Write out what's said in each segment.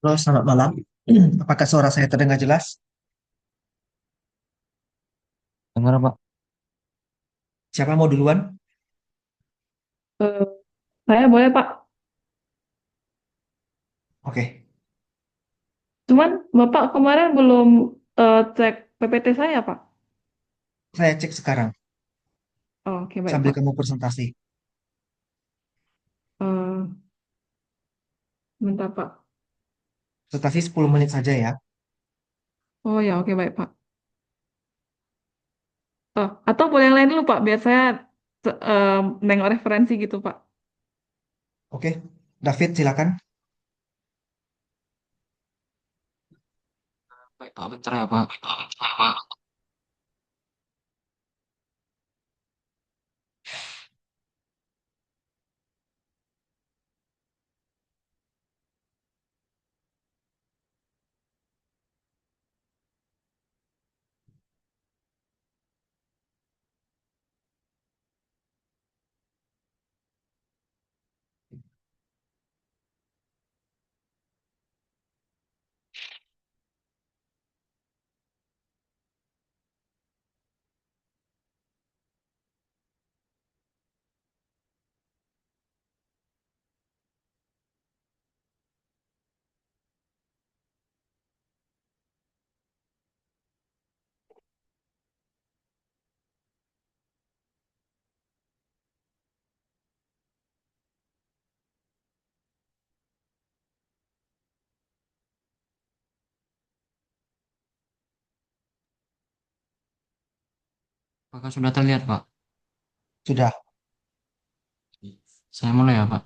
Halo, selamat malam. Apakah suara saya terdengar jelas? Dengar Pak, Siapa mau duluan? Eh, saya boleh Pak, Oke, cuman Bapak kemarin belum cek PPT saya Pak. saya cek sekarang Oh, oke baik sambil Pak. kamu presentasi. Eh, Bentar Pak. Presentasi 10 menit saja ya. Oh ya oke baik Pak. Atau boleh yang lain dulu Pak, biar saya nengok referensi gitu Pak. Oke, David silakan. baik Pak, bentar ya Pak. Apakah sudah terlihat Pak? Sudah, Saya mulai ya Pak.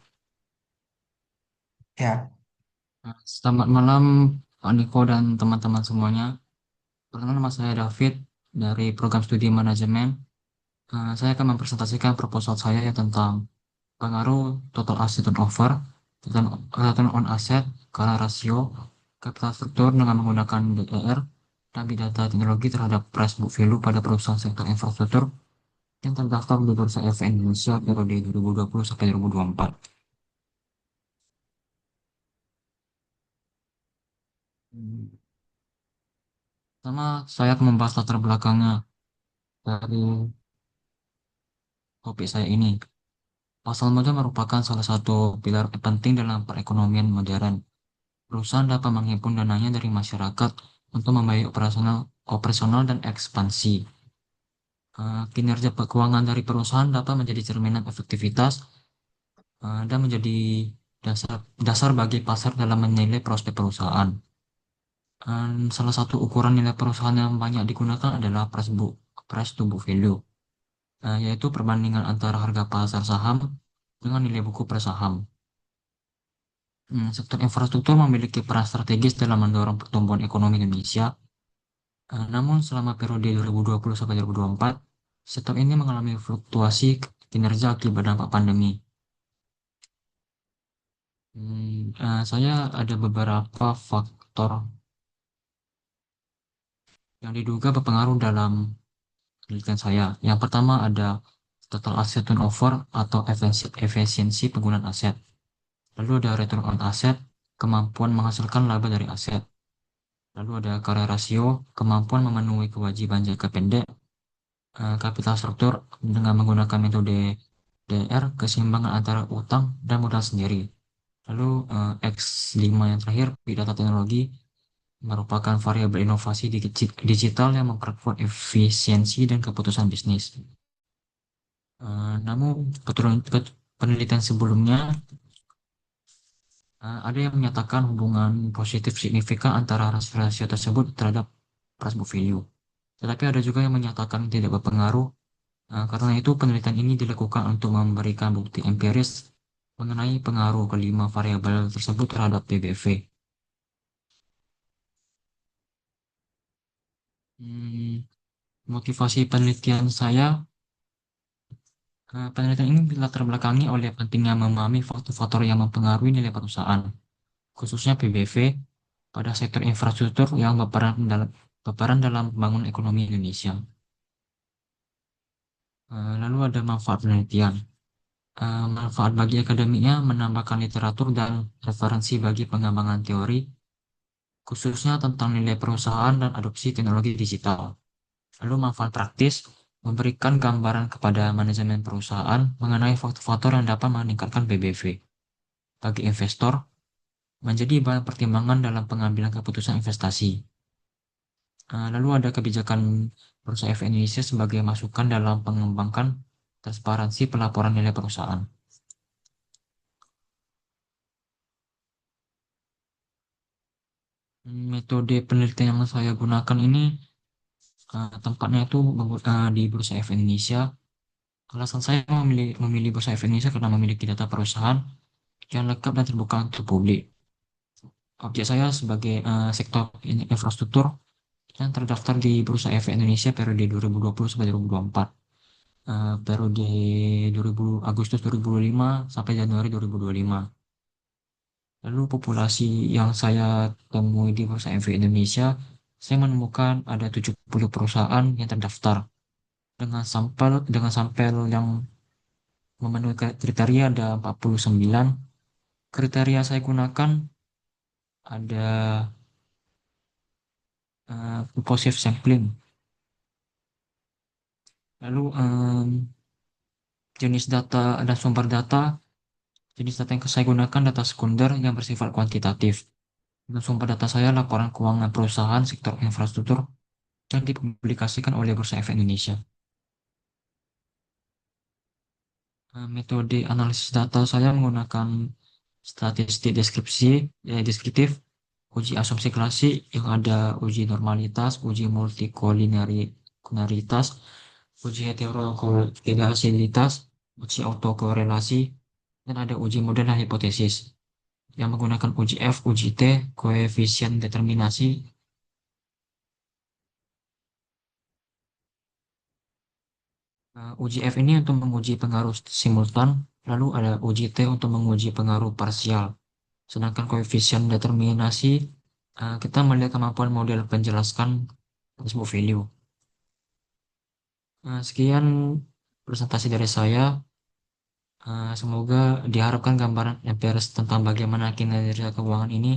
ya. Selamat malam Pak Niko dan teman-teman semuanya. Perkenalkan nama saya David dari program studi manajemen. Saya akan mempresentasikan proposal saya yang tentang pengaruh total asset turnover, return on asset, skala rasio, capital struktur dengan menggunakan DER, dan big data teknologi terhadap price book value pada perusahaan sektor infrastruktur yang terdaftar di Bursa Efek Indonesia periode 2020 sampai 2024. Hmm, Pertama, saya akan membahas latar belakangnya dari topik saya ini. Pasar modal merupakan salah satu pilar penting dalam perekonomian modern. Perusahaan dapat menghimpun dananya dari masyarakat untuk membiayai operasional dan ekspansi. Kinerja keuangan dari perusahaan dapat menjadi cerminan efektivitas dan menjadi dasar dasar bagi pasar dalam menilai prospek perusahaan. Salah satu ukuran nilai perusahaan yang banyak digunakan adalah price to book value, yaitu perbandingan antara harga pasar saham dengan nilai buku per saham. Sektor infrastruktur memiliki peran strategis dalam mendorong pertumbuhan ekonomi Indonesia. Namun selama periode 2020 sampai 2024, sektor ini mengalami fluktuasi kinerja akibat dampak pandemi. Saya ada beberapa faktor yang diduga berpengaruh dalam penelitian saya. Yang pertama ada total asset turnover atau efisiensi penggunaan aset. Lalu ada return on asset, kemampuan menghasilkan laba dari aset. Lalu ada current rasio, kemampuan memenuhi kewajiban jangka pendek. Capital struktur dengan menggunakan metode DR, keseimbangan antara utang dan modal sendiri. Lalu X5 yang terakhir, big data teknologi merupakan variabel inovasi digital yang memperkuat efisiensi dan keputusan bisnis. Namun, penelitian sebelumnya ada yang menyatakan hubungan positif signifikan antara rasio-rasio tersebut terhadap price book value. Tetapi ada juga yang menyatakan tidak berpengaruh. Karena itu, penelitian ini dilakukan untuk memberikan bukti empiris mengenai pengaruh kelima variabel tersebut terhadap PBV. Hmm, Motivasi penelitian saya, penelitian ini dilatar belakangi oleh pentingnya memahami faktor-faktor yang mempengaruhi nilai perusahaan, khususnya PBV, pada sektor infrastruktur yang berperan dalam pembangunan ekonomi Indonesia. Lalu ada manfaat penelitian. Manfaat bagi akademiknya menambahkan literatur dan referensi bagi pengembangan teori, khususnya tentang nilai perusahaan dan adopsi teknologi digital. Lalu manfaat praktis, memberikan gambaran kepada manajemen perusahaan mengenai faktor-faktor yang dapat meningkatkan BBV. Bagi investor, menjadi bahan pertimbangan dalam pengambilan keputusan investasi. Lalu ada kebijakan Bursa Efek Indonesia sebagai masukan dalam mengembangkan transparansi pelaporan nilai perusahaan. Metode penelitian yang saya gunakan ini tempatnya itu di Bursa Efek Indonesia. Alasan saya memilih Bursa Efek Indonesia karena memiliki data perusahaan yang lengkap dan terbuka untuk publik. Objek saya sebagai sektor infrastruktur yang terdaftar di Bursa Efek Indonesia periode 2020 sampai 2024. Periode 2000, Agustus 2025 sampai Januari 2025. Lalu populasi yang saya temui di Bursa Efek Indonesia, saya menemukan ada 70 perusahaan yang terdaftar dengan sampel yang memenuhi kriteria ada 49. Kriteria saya gunakan ada purposive sampling. Lalu jenis data dan sumber data, jenis data yang saya gunakan data sekunder yang bersifat kuantitatif. Dan sumber data saya laporan keuangan perusahaan sektor infrastruktur yang dipublikasikan oleh Bursa Efek Indonesia. Metode analisis data saya menggunakan statistik deskriptif, uji asumsi klasik yang ada uji normalitas, uji multikolinaritas, uji heterokorelasialitas, uji autokorelasi, dan ada uji model dan hipotesis yang menggunakan uji F, uji T, koefisien determinasi. Uji F ini untuk menguji pengaruh simultan, lalu ada uji T untuk menguji pengaruh parsial. Sedangkan koefisien determinasi, kita melihat kemampuan model penjelaskan sebuah value. Sekian presentasi dari saya. Semoga diharapkan gambaran empiris tentang bagaimana kinerja keuangan ini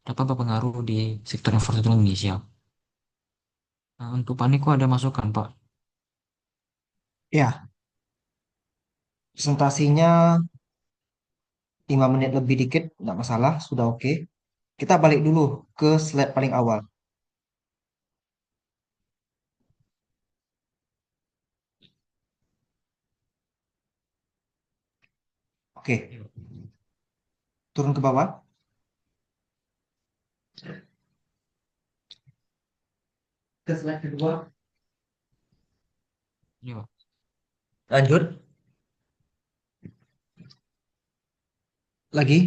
dapat berpengaruh di sektor infrastruktur Indonesia. Untuk Pak Niko ada masukan, Pak? Ya, presentasinya 5 menit lebih dikit, nggak masalah, sudah oke. Kita balik dulu ke slide paling awal. Oke, turun ke bawah. Ke slide kedua. Ini, Pak. Lanjut. Lagi.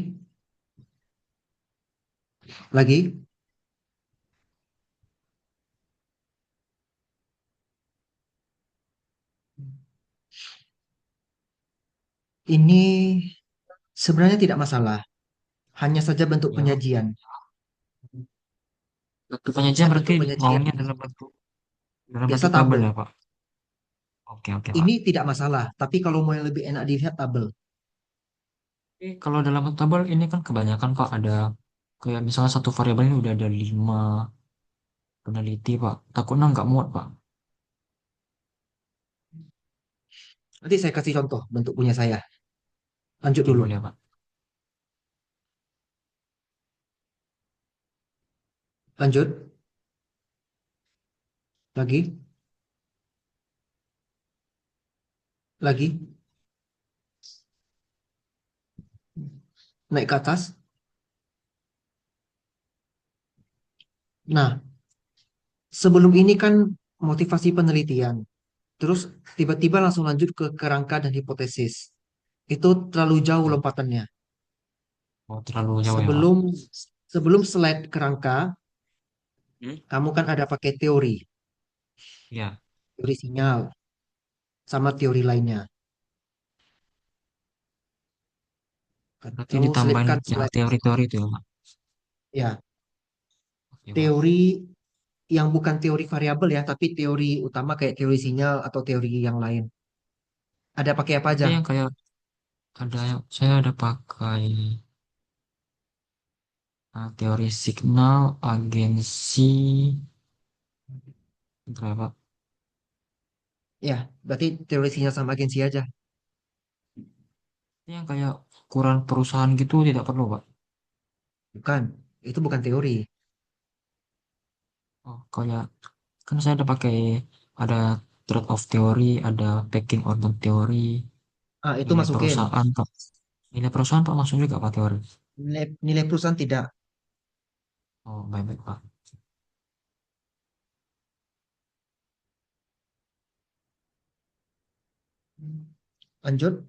Lagi. Ini sebenarnya tidak masalah. Hanya saja bentuk Ya, Pak. penyajian. Bentuk penyajian Kan berarti bentuk penyajian. maunya dalam bentuk Biasa tabel tabel. ya, Pak? Oke, oke, Pak. Ini tidak masalah. Tapi kalau mau yang lebih enak dilihat tabel. Kalau dalam bentuk tabel ini kan kebanyakan, Pak, ada kayak misalnya satu variabel ini udah ada 5 peneliti, Pak. Takutnya nggak muat, Pak. Nanti saya kasih contoh bentuk punya saya. Lanjut Oke, dulu. boleh, Pak. Lanjut. Lagi. Lagi. Naik ke atas. Nah, sebelum ini kan motivasi penelitian. Terus tiba-tiba langsung lanjut ke kerangka dan hipotesis. Itu terlalu jauh Ya. lompatannya. Oh, terlalu jauh ya, Pak. Sebelum sebelum slide kerangka, Hmm? kamu kan ada pakai teori, Ya, teori sinyal, sama teori lainnya. berarti Kamu ditambahin selipkan yang slide teori-teori itu ya, Pak. ya, Oke, Pak. teori yang bukan teori variabel ya, tapi teori utama kayak teori sinyal atau teori yang lain. Ada pakai apa Ada aja? yang kayak saya ada pakai Teori signal, agensi, berapa? Ya, berarti teori sinyal sama agensi aja. Yang kayak ukuran perusahaan gitu tidak perlu, Pak. Bukan, itu bukan teori. Oh, kayak kan saya ada pakai ada trade-off teori, ada packing order teori, Ah, itu nilai masukin. perusahaan, Pak. Nilai perusahaan, Pak, masuk juga, Pak, teori. Nilai perusahaan tidak. Oh, baik-baik, Pak. Lanjut.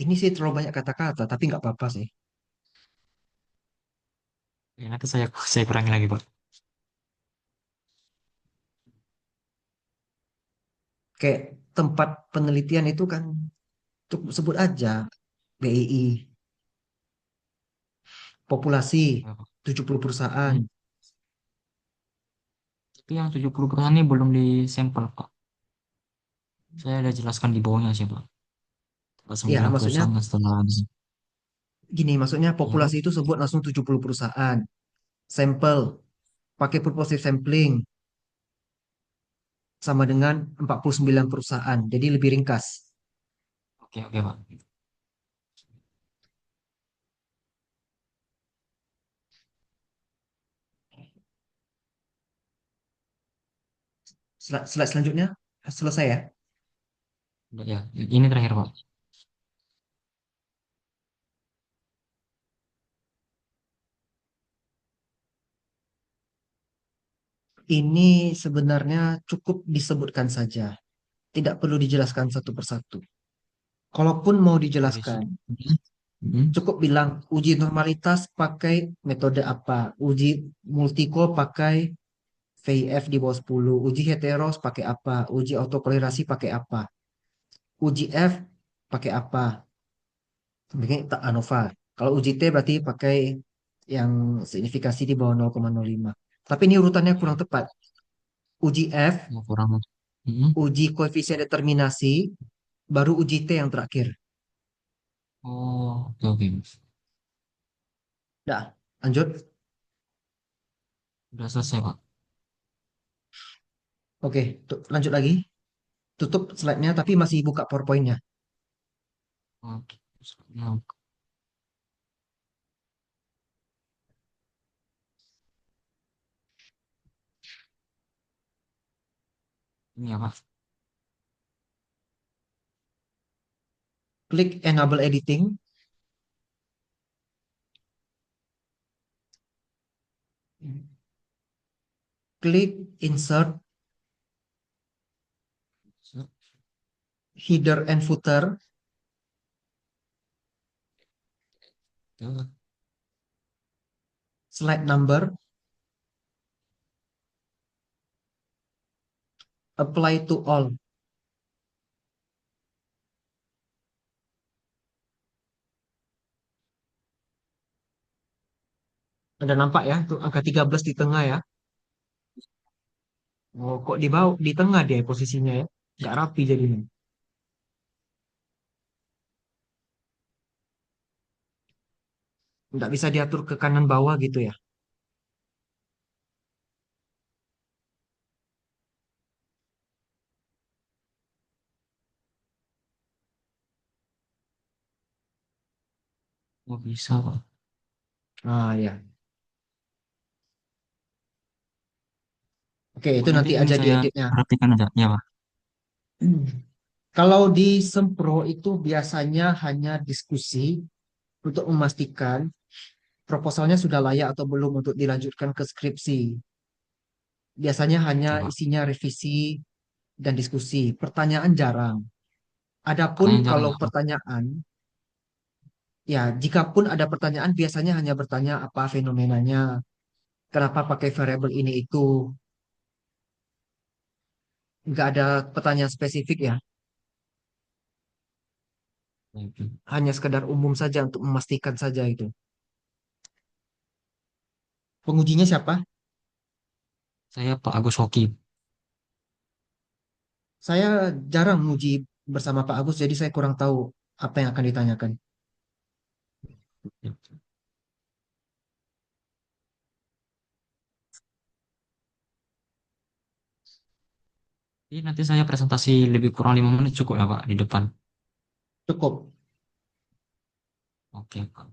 Ini sih terlalu banyak kata-kata, tapi nggak apa-apa sih. Ya, nanti saya kurangi lagi, Pak. Kayak tempat penelitian itu kan cukup sebut aja BII, populasi Ya, Pak. 70 perusahaan. Hmm. Tapi yang 70% ini belum di sampel, Pak. Saya ada jelaskan di bawahnya sih, Pak. Ya, 9 maksudnya perusahaan yang setelah ini. gini, maksudnya Ya, Pak. populasi itu sebut langsung 70 perusahaan. Sampel, pakai purposive sampling sama dengan 49 perusahaan. Jadi lebih ringkas. Oke, oke, Pak. Slide selanjutnya selesai ya. Udah, ya. Ini terakhir, Pak. Ini sebenarnya cukup disebutkan saja. Tidak perlu dijelaskan satu persatu. Kalaupun mau Teori dijelaskan, sih. Hmm. Hmm. cukup bilang uji normalitas pakai metode apa, uji multiko pakai VIF di bawah 10, uji heteros pakai apa, uji autokolerasi pakai apa, uji F pakai apa, sebagai tak ANOVA. Kalau uji T berarti pakai yang signifikasi di bawah 0,05. Tapi ini urutannya kurang tepat. Uji F, Ya, kurang. Hmm. uji koefisien determinasi, baru uji T yang terakhir. Oh, oke, oke. Dah, lanjut. Udah selesai, Pak. Oke, lanjut lagi. Tutup slide-nya tapi masih buka PowerPoint-nya. Oke. Nah, ini ya, Pak. Klik Enable Editing, klik Insert, Header and Footer, Tuh. Slide Number, Apply to All. Ada nampak ya, tuh angka 13 di tengah ya. Oh, kok di bawah, di tengah dia posisinya ya. Nggak rapi jadinya. Nggak bisa diatur ke kanan bawah gitu ya. Oh, bisa, Pak. Ah ya. Oke, Oh, itu nanti nanti ini aja saya dieditnya. perhatikan aja. Ya, Pak. Kalau di Sempro itu biasanya hanya diskusi untuk memastikan proposalnya sudah layak atau belum untuk dilanjutkan ke skripsi. Biasanya hanya Oke, Pak. isinya revisi dan diskusi. Pertanyaan jarang. Adapun Pertanyaan jarang kalau ya, Pak. pertanyaan, ya jikapun ada pertanyaan biasanya hanya bertanya apa fenomenanya, kenapa pakai variabel ini itu. Nggak ada pertanyaan spesifik ya. Baik. Hanya sekedar umum saja untuk memastikan saja itu. Pengujinya siapa? Saya Pak Agus Hoki. Saya jarang nguji bersama Pak Agus, jadi saya kurang tahu apa yang akan ditanyakan. Jadi nanti saya presentasi lebih kurang 5 menit cukup ya Pak di depan. Cukup. Oke Pak.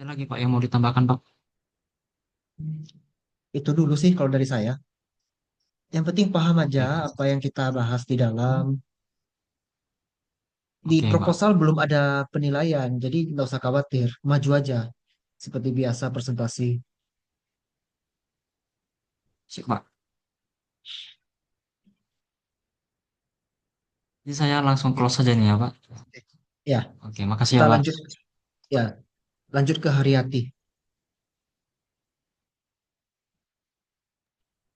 Ada lagi Pak yang mau ditambahkan Pak? Itu dulu sih kalau dari saya. Yang penting paham aja Oke, apa yang kita bahas di dalam. Di oke Pak. proposal belum ada penilaian, jadi nggak usah khawatir. Maju aja. Seperti biasa presentasi. Sip Pak. Jadi saya langsung close saja nih ya Pak. Ya, Oke, makasih kita ya Pak. lanjut. Ya, lanjut ke Haryati.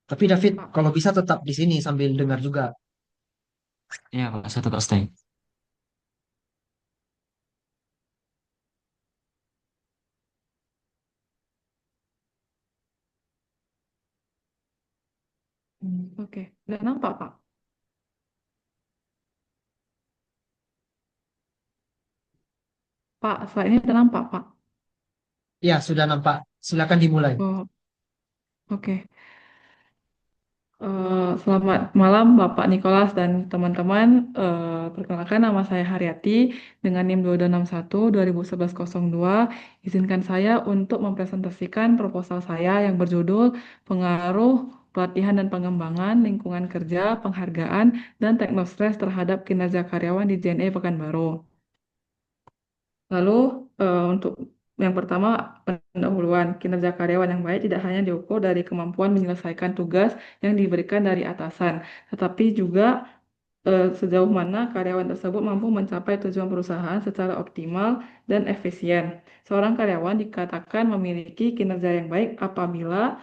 Tapi David, Pak. kalau bisa tetap di sini sambil dengar juga. Iya Pak, saya tetap stay. Oke, nggak nampak Pak. Pak, slide-nya udah nampak Pak. Ya, sudah nampak. Silakan dimulai. Oh, oke. Selamat malam Bapak Nikolas dan teman-teman. Perkenalkan nama saya Haryati dengan NIM 2261 2011 02. Izinkan saya untuk mempresentasikan proposal saya yang berjudul Pengaruh Pelatihan dan Pengembangan Lingkungan Kerja, Penghargaan, dan Teknostres terhadap Kinerja Karyawan di JNE Pekanbaru. Lalu untuk yang pertama, pendahuluan kinerja karyawan yang baik tidak hanya diukur dari kemampuan menyelesaikan tugas yang diberikan dari atasan, tetapi juga sejauh mana karyawan tersebut mampu mencapai tujuan perusahaan secara optimal dan efisien. Seorang karyawan dikatakan memiliki kinerja yang baik apabila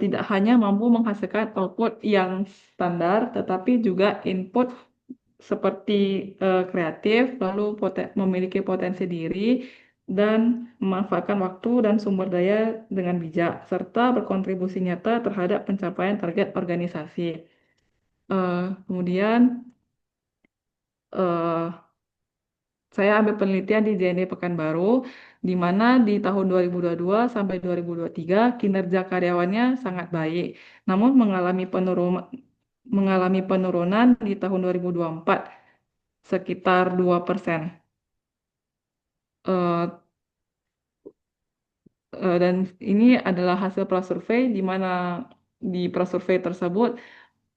tidak hanya mampu menghasilkan output yang standar, tetapi juga input seperti kreatif, lalu memiliki potensi diri, dan memanfaatkan waktu dan sumber daya dengan bijak, serta berkontribusi nyata terhadap pencapaian target organisasi. Kemudian, eh, saya ambil penelitian di JNE Pekanbaru, di mana di tahun 2022 sampai 2023 kinerja karyawannya sangat baik, namun mengalami penurunan di tahun 2024 sekitar 2%. Eh, dan ini adalah hasil prasurvei di mana di prasurvei tersebut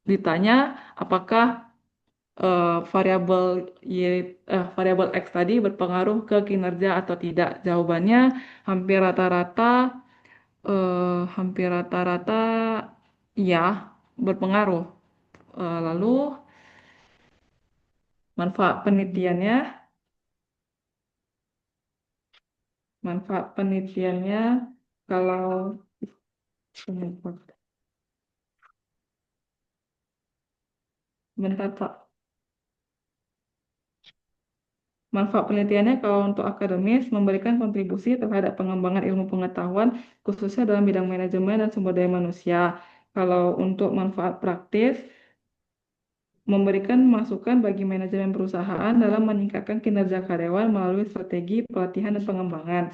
ditanya apakah variabel variabel X tadi berpengaruh ke kinerja atau tidak. Jawabannya hampir rata-rata hampir rata-rata iya berpengaruh. Lalu manfaat penelitiannya manfaat penelitiannya kalau bentar Pak. Manfaat penelitiannya kalau untuk akademis memberikan kontribusi terhadap pengembangan ilmu pengetahuan khususnya dalam bidang manajemen dan sumber daya manusia. Kalau untuk manfaat praktis memberikan masukan bagi manajemen perusahaan dalam meningkatkan kinerja karyawan melalui strategi pelatihan dan pengembangan.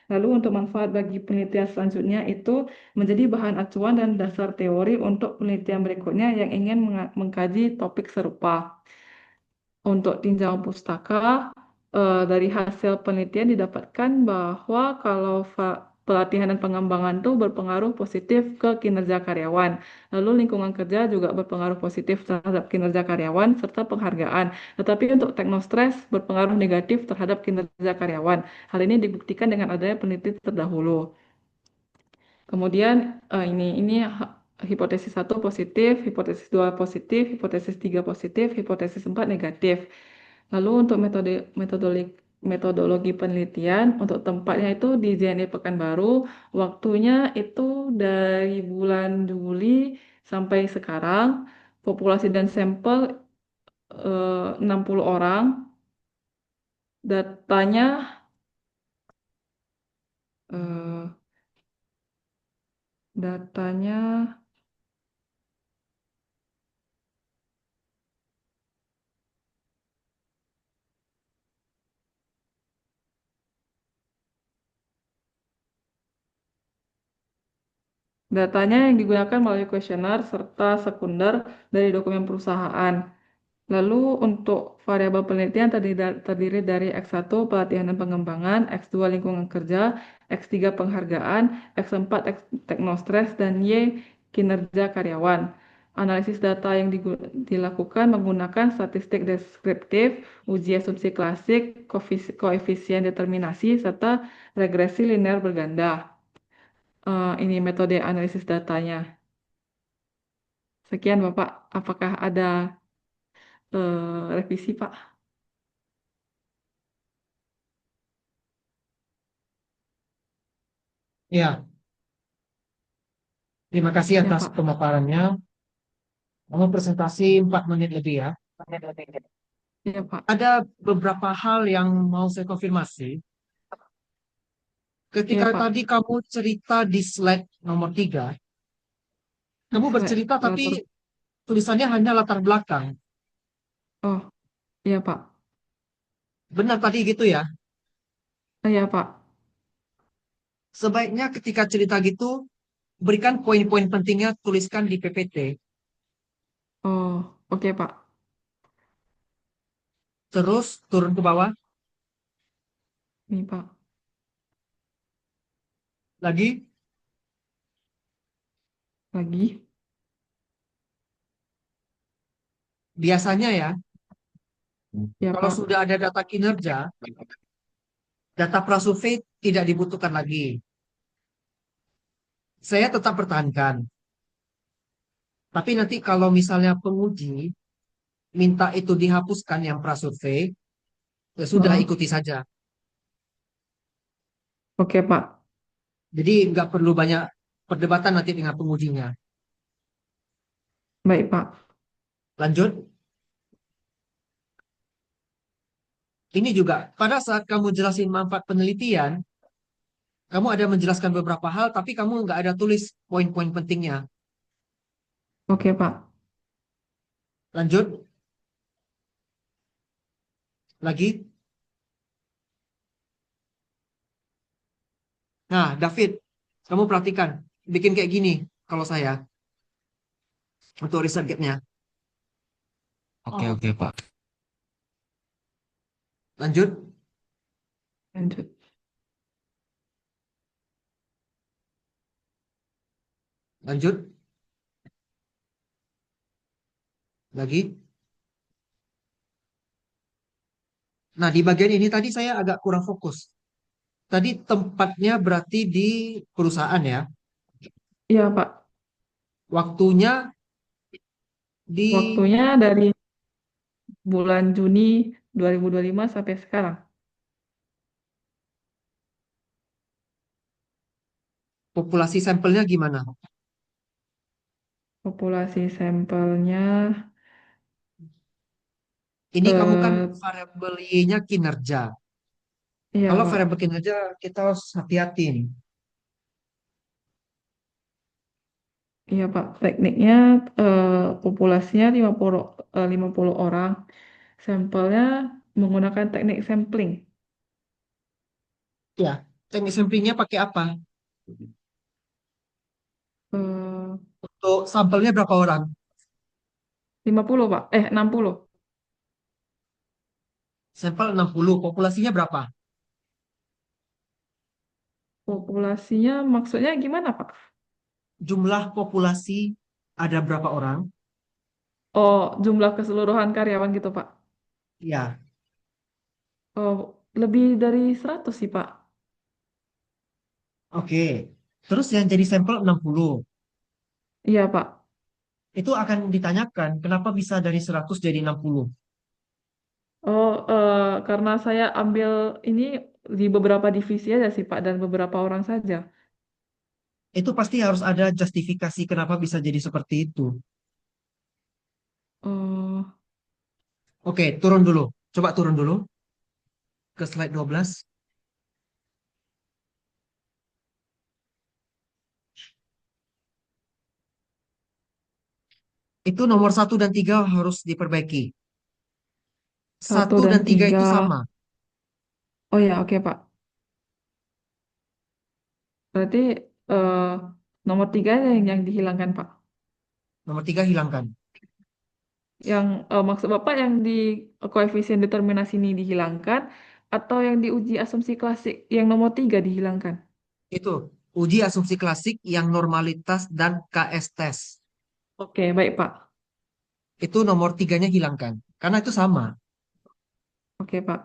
Lalu untuk manfaat bagi penelitian selanjutnya itu menjadi bahan acuan dan dasar teori untuk penelitian berikutnya yang ingin mengkaji topik serupa. Untuk tinjau pustaka, dari hasil penelitian didapatkan bahwa kalau pelatihan dan pengembangan itu berpengaruh positif ke kinerja karyawan. Lalu lingkungan kerja juga berpengaruh positif terhadap kinerja karyawan serta penghargaan. Tetapi untuk teknostres berpengaruh negatif terhadap kinerja karyawan. Hal ini dibuktikan dengan adanya penelitian terdahulu. Kemudian ini hipotesis 1 positif, hipotesis 2 positif, hipotesis 3 positif, hipotesis 4 negatif. Lalu untuk metodologi penelitian untuk tempatnya itu di JNE Pekanbaru, waktunya itu dari bulan Juli sampai sekarang, populasi dan sampel 60 orang, datanya Eh, Datanya, datanya yang digunakan melalui kuesioner serta sekunder dari dokumen perusahaan. Lalu untuk variabel penelitian terdiri dari X1 pelatihan dan pengembangan, X2 lingkungan kerja, X3 penghargaan, X4 teknostress, dan Y kinerja karyawan. Analisis data yang dilakukan menggunakan statistik deskriptif, uji asumsi klasik, koefisien determinasi, serta regresi linear berganda. Ini metode analisis datanya. Sekian Bapak, apakah ada revisi Pak? Ya, terima kasih Ya atas Pak. pemaparannya. Kamu presentasi 4 menit lebih ya. Ya Pak. Ada beberapa hal yang mau saya konfirmasi. Ya Ketika tadi Pak. kamu cerita di slide nomor 3, kamu Slide bercerita tapi latar. tulisannya hanya latar belakang. Oh, iya Pak. Benar tadi gitu ya? Iya Pak. Sebaiknya ketika cerita gitu, berikan poin-poin pentingnya, tuliskan di PPT. Oh, oke Pak. Terus turun ke bawah Ini Pak. lagi. Lagi. Biasanya ya, Ya kalau Pak. sudah ada data kinerja, data prasurvei tidak dibutuhkan lagi. Saya tetap pertahankan. Tapi nanti kalau misalnya penguji minta itu dihapuskan yang prasurvei, ya sudah Oh, ikuti saja. oke Pak. Jadi nggak perlu banyak perdebatan nanti dengan pengujinya. Baik Pak. Lanjut. Ini juga pada saat kamu jelasin manfaat penelitian, kamu ada menjelaskan beberapa hal, tapi kamu nggak ada tulis poin-poin pentingnya. Oke Pak. Lanjut lagi. Nah, David, kamu perhatikan, bikin kayak gini kalau saya untuk riset gapnya. Oke, oke, Pak. Lanjut, Lanjut. lanjut, lagi. Nah, di bagian ini tadi saya agak kurang fokus. Tadi tempatnya berarti di perusahaan ya. Iya Pak. Waktunya di Waktunya dari bulan Juni 2025 sampai sekarang. populasi sampelnya gimana? Populasi sampelnya Ini kamu kan eh variabel Y-nya kinerja. iya Kalau Pak. variabel kinerja kita harus hati-hati nih. Iya Pak. Tekniknya populasinya 50 orang. Sampelnya menggunakan teknik sampling. Ya, teknik samplingnya pakai apa? Eh, Untuk sampelnya berapa orang? 50 Pak. 60. Sampel 60, populasinya berapa? Populasinya maksudnya gimana Pak? Jumlah populasi ada berapa orang? Oh, jumlah keseluruhan karyawan gitu Pak. Ya, Oh, lebih dari 100 sih Pak. oke. Terus yang jadi sampel 60, Iya Pak. itu akan ditanyakan kenapa bisa dari 100 jadi 60. Oh, karena saya ambil ini di beberapa divisi aja sih Pak dan beberapa orang saja. Itu pasti harus ada justifikasi kenapa bisa jadi seperti itu. Oh, Oke, turun dulu. Coba turun dulu ke slide 12. Itu nomor 1 dan 3 harus diperbaiki. Satu Satu dan dan tiga tiga. itu sama. Oh ya, oke Pak. Berarti eh, nomor tiga yang dihilangkan Pak. Nomor 3 hilangkan. Yang maksud Bapak yang di koefisien determinasi ini dihilangkan atau yang diuji asumsi klasik yang nomor tiga dihilangkan? Itu uji asumsi klasik yang normalitas dan KS tes. Oke, baik Pak. Itu nomor 3-nya hilangkan. Karena itu sama. Oke Pak.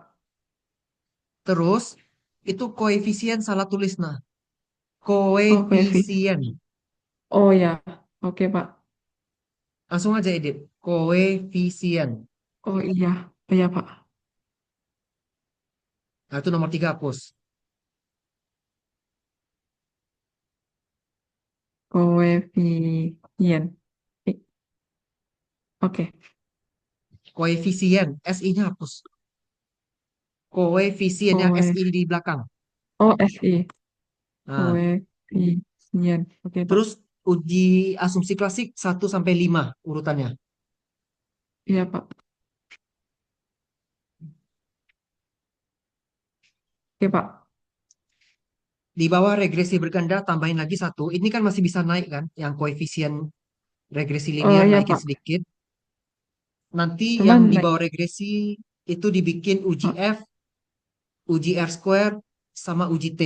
Terus itu koefisien salah tulis nah. Oh, koefisien. Koefisien. Oh ya, oke Pak. Langsung aja edit. Koefisien. Oh iya, oh iya Pak. Nah, itu nomor 3 hapus. Koefisien. I- Oke. Koefisien. SI-nya hapus. Koefisiennya Koe. SI di belakang. Oh, SI. Nah, Koefisien. Oke Pak. terus uji asumsi klasik 1 sampai 5 urutannya. Iya Pak. Oke Pak. Di bawah regresi berganda tambahin lagi 1. Ini kan masih bisa naik kan? Yang koefisien regresi Oh linear iya naikin Pak. sedikit. Nanti yang Cuman di naik. bawah regresi itu dibikin uji Ah, F, uji R square, sama uji T.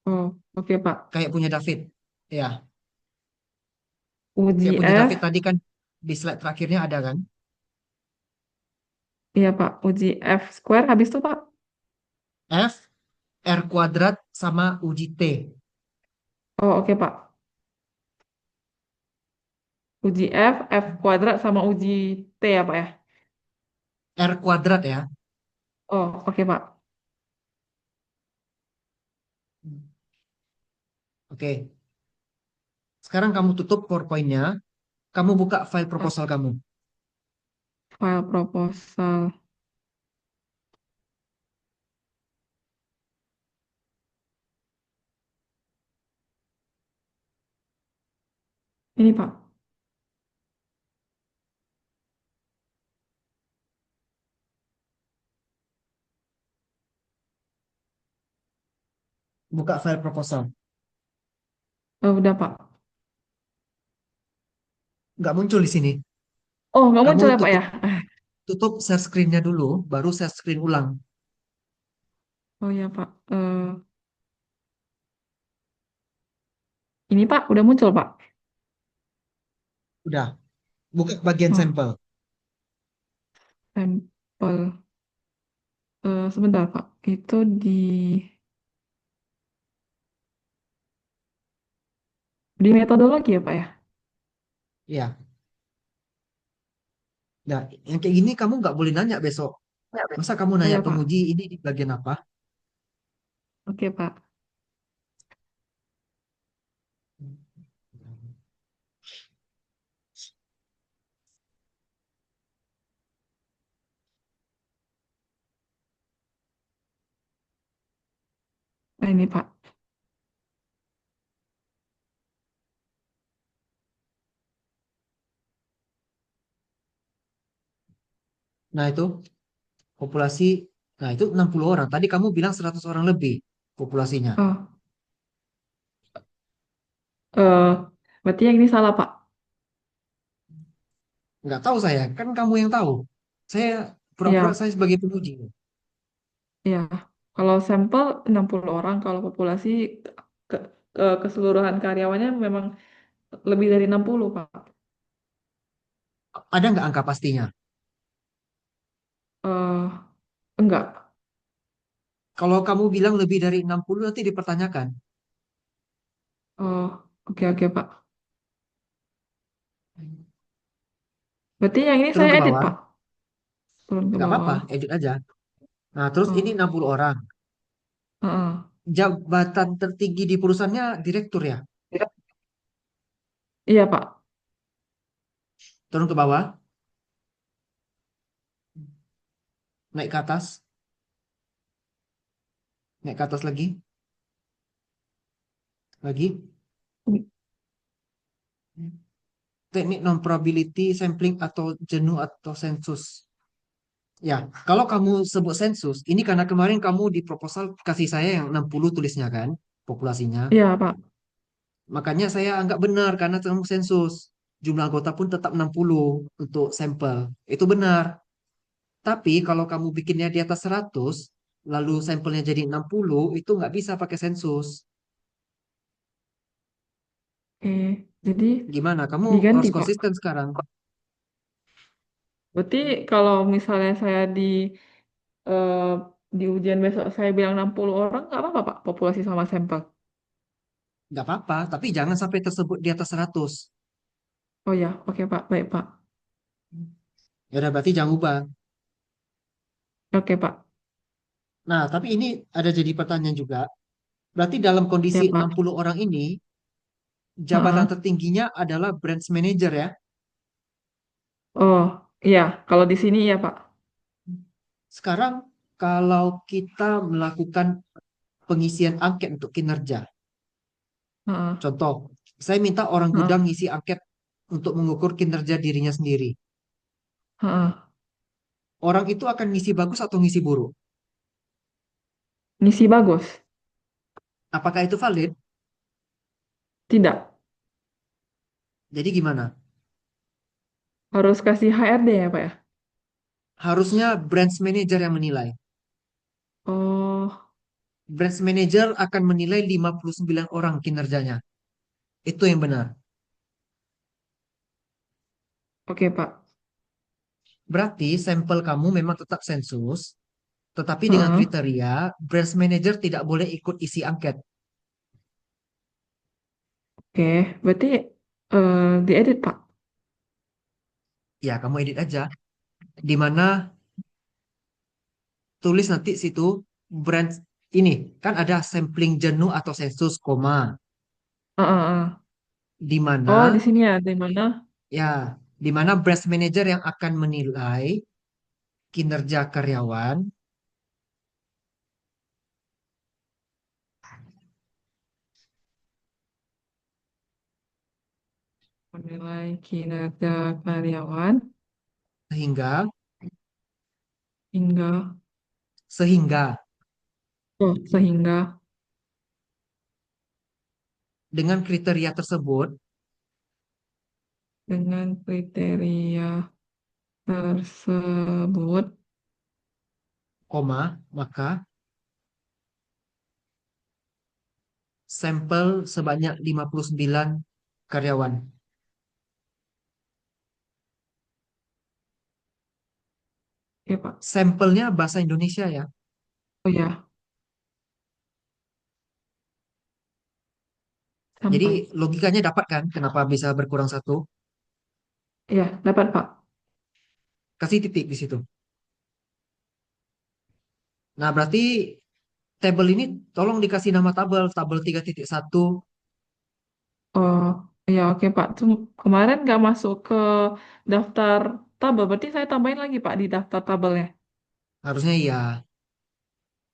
oh, oke Pak. Kayak punya David. Ya, kayak Uji punya David F. tadi kan di slide terakhirnya ada kan? Iya Pak. Uji F square habis itu Pak. F, R kuadrat, sama uji T. Oh, oke Pak. Uji F, F kuadrat sama uji T ya Pak ya. R kuadrat ya. Oh, oke Pak. Oke, sekarang kamu tutup PowerPoint-nya. Kamu buka file Ah, proposal kamu. file proposal. Ini Pak. Buka file proposal. Udah Pak. Nggak muncul di sini. Oh, nggak Kamu muncul ya Pak ya? tutup tutup share screen-nya dulu, baru share screen ulang. Oh ya Pak. Ini Pak, udah muncul Pak. Udah, buka bagian Oh, sampel. sampel. Sebentar Pak. Itu di metodologi ya Pak ya? Ya, nah yang kayak gini kamu nggak boleh nanya besok. Ya, Masa kamu oh nanya ya Pak. penguji ini di bagian apa? Oke Pak. Nah ini Pak. Nah itu populasi, nah itu 60 orang. Tadi kamu bilang 100 orang lebih populasinya. Oh, eh, berarti yang ini salah Pak. Nggak tahu saya, kan kamu yang tahu. Saya pura-pura Iya, saya sebagai penguji. iya. Kalau sampel 60 orang, kalau populasi ke, keseluruhan karyawannya memang lebih dari 60 Pak. Ada nggak angka pastinya? Eh, enggak. Kalau kamu bilang lebih dari 60 nanti dipertanyakan. Oh, oke oke Pak. Berarti yang ini Turun saya ke edit bawah, Pak. Turun ke nggak apa-apa, bawah. edit aja. Nah, terus ini Oh, 60 orang. heeh. Jabatan tertinggi di perusahaannya direktur ya. Iya Pak. Turun ke bawah, naik ke atas, naik ke atas lagi, lagi. teknik non-probability, sampling atau jenuh atau sensus. Ya, kalau kamu sebut sensus, ini karena kemarin kamu di proposal kasih saya yang 60 tulisnya kan, populasinya. Iya, Pak. Makanya saya anggap benar karena kamu sensus. Jumlah anggota pun tetap 60 untuk sampel. Itu benar. Tapi kalau kamu bikinnya di atas 100, lalu sampelnya jadi 60, itu nggak bisa pakai sensus. Oke, jadi Gimana? Kamu diganti, harus Pak. konsisten sekarang. Berarti kalau misalnya saya eh, di ujian besok saya bilang 60 orang, nggak apa-apa, Pak, populasi sama sampel. Nggak apa-apa, tapi jangan sampai tersebut di atas 100. Oh ya, oke, Pak. Baik, Pak. Ya udah, berarti jangan ubah. Oke, Pak. Nah, tapi ini ada jadi pertanyaan juga. Berarti dalam Ya, kondisi Pak. 60 orang ini, jabatan Heeh. tertingginya adalah branch manager ya. Oh, iya. Kalau di sini ya, Pak. Sekarang kalau kita melakukan pengisian angket untuk kinerja, Heeh. contoh, saya minta orang Heeh. gudang ngisi angket untuk mengukur kinerja dirinya sendiri. Heeh. Orang itu akan ngisi bagus atau ngisi buruk? Ngisi bagus. Apakah itu valid? Tidak. Jadi gimana? Harus kasih HRD ya, Pak ya? Harusnya branch manager yang menilai. Oh, Branch manager akan menilai 59 orang kinerjanya. Itu yang benar. oke, Pak. Berarti sampel kamu memang tetap sensus, tetapi dengan Heeh. kriteria branch manager tidak boleh ikut isi angket. Oke, berarti diedit, Pak. Ya, kamu edit aja. Di mana tulis nanti situ branch ini kan ada sampling jenuh atau sensus koma. Heeh, heeh. Di Oh, mana di sini ya, di mana? ya, di mana branch manager yang akan menilai kinerja karyawan Menilai kinerja karyawan sehingga hingga, sehingga sehingga dengan kriteria tersebut, dengan kriteria tersebut, koma, maka sampel sebanyak 59 karyawan. ya Pak. Sampelnya bahasa Indonesia ya. Oh ya, Jadi sampel. logikanya dapat kan kenapa bisa berkurang satu? Ya, dapat Pak. Kasih titik di situ. Nah, berarti tabel ini tolong dikasih nama tabel, tabel 3.1. Oh, ya oke Pak. Kemarin nggak masuk ke daftar tabel, berarti saya tambahin lagi Pak di daftar tabelnya. Harusnya iya.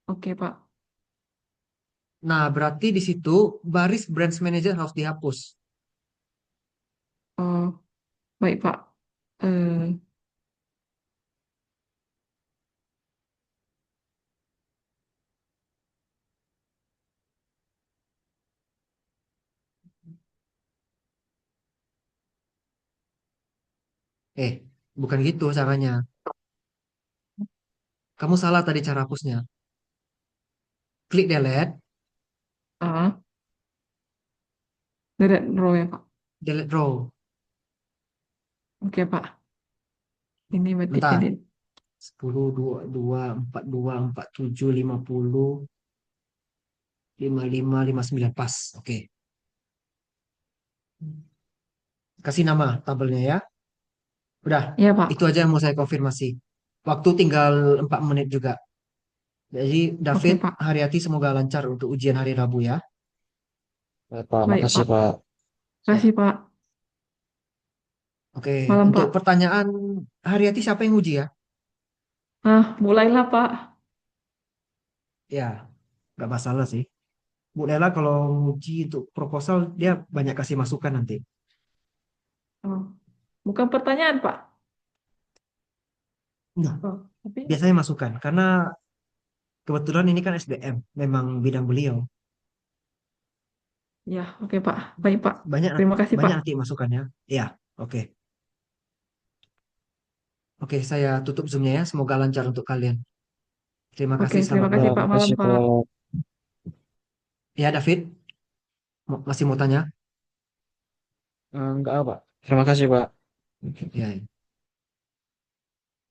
Oke Pak. Nah, berarti di situ baris branch manager harus dihapus. Oh, baik Pak. Eh, Eh, bukan gitu caranya. Kamu salah tadi cara hapusnya. Klik delete, ah, Direct row ya Pak. delete row. Oke Pak. Ini berarti Bentar. edit. 10, 2, 2, 4, 2, 4, 7, 50, 5, 5, 5, 9. Pas. Oke. Kasih nama tabelnya ya. Udah. Iya Itu Pak. aja yang mau saya konfirmasi. Waktu tinggal 4 menit juga. Jadi Oke David, Pak. Haryati semoga lancar untuk ujian hari Rabu ya. Baik, Pak. Baik Makasih, Pak. Pak. Terima kasih Pak. Oke, Malam untuk Pak. pertanyaan Haryati siapa yang uji ya? Mulailah Pak. Ya, nggak masalah sih. Bu Lela kalau uji untuk proposal dia banyak kasih masukan nanti. Oh, bukan pertanyaan, Pak. Nah, Oh, tapi biasanya masukan karena kebetulan ini kan SDM, memang bidang beliau. ya, oke, Pak. Baik, Pak. Banyak Terima kasih, banyak Pak. nanti masukannya. Ya, oke. Oke, saya tutup Zoom-nya ya. Semoga lancar untuk kalian. Terima Oke, kasih, terima selamat kasih, malam. Pak. Malam, Makasih, Pak. Pak. Ya, David, masih mau tanya? Enggak, Pak. Terima kasih, Pak. Ya, ya.